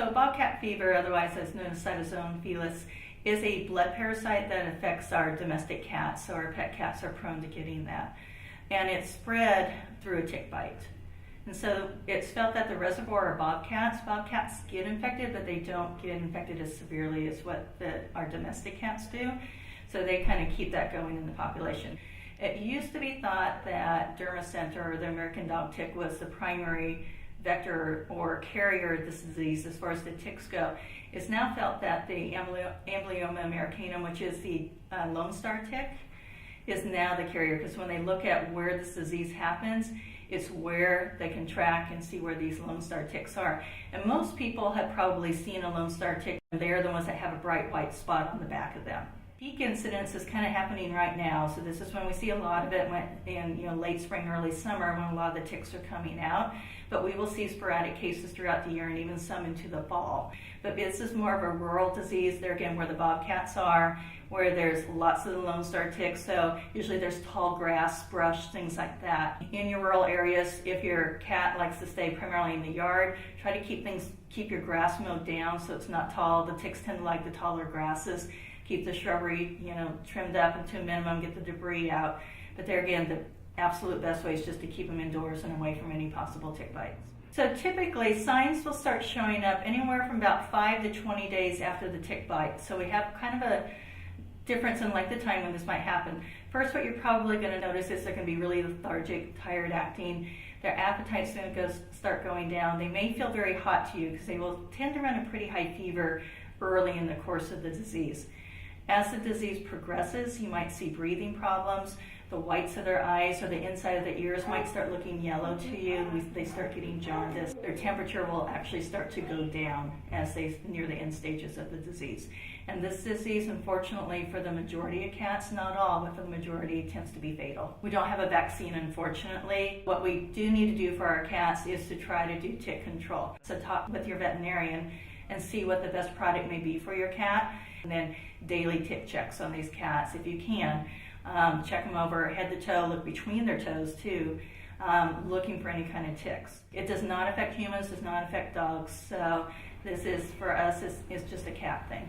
So Bobcat fever, otherwise as known as cytosone felis, is a blood parasite that affects our domestic cats, so our pet cats are prone to getting that. And it's spread through a tick bite. And so it's felt that the reservoir are bobcats get infected, but they don't get infected as severely as what our domestic cats do. So they kind of keep that going in the population. It used to be thought that dermacenter, or the American dog tick, was the primary vector or carrier of this disease as far as the ticks go. It's now felt that the Amblyomma americanum, which is the Lone Star tick, is now the carrier, because when they look at where this disease happens, it's where they can track and see where these Lone Star ticks are. And most people have probably seen a Lone Star tick. They're the ones that have a bright white spot on the back of them. Peak incidence is kind of happening right now, so this is when we see a lot of it in late spring, early summer, when a lot of the ticks are coming out. But we will see sporadic cases throughout the year and even some into the fall. But this is more of a rural disease. There again, where the bobcats are, where there's lots of the Lone Star ticks, so usually there's tall grass, brush, things like that. In your rural areas, if your cat likes to stay primarily in the yard, try to keep your grass mowed down so it's not tall. The ticks tend to like the taller grasses. Keep the shrubbery, trimmed up to a minimum, get the debris out. But there again, the absolute best way is just to keep them indoors and away from any possible tick bites. So typically, signs will start showing up anywhere from about 5 to 20 days after the tick bite. So we have kind of a difference in length of time when this might happen. First, what you're probably going to notice is they're going to be really lethargic, tired acting. Their appetite's going to start going down. They may feel very hot to you because they will tend to run a pretty high fever early in the course of the disease. As the disease progresses, you might see breathing problems. The whites of their eyes or the inside of the ears might start looking yellow to you. They start getting jaundice. Their temperature will actually start to go down as they near the end stages of the disease. And this disease, unfortunately, for the majority of cats, not all, but for the majority, tends to be fatal. We don't have a vaccine, unfortunately. What we do need to do for our cats is to try to do tick control. So talk with your veterinarian and see what the best product may be for your cat. And then daily tick checks on these cats if you can. Check them over head to toe, look between their toes too, looking for any kind of ticks. It does not affect humans, does not affect dogs, so this is, for us, is just a cat thing.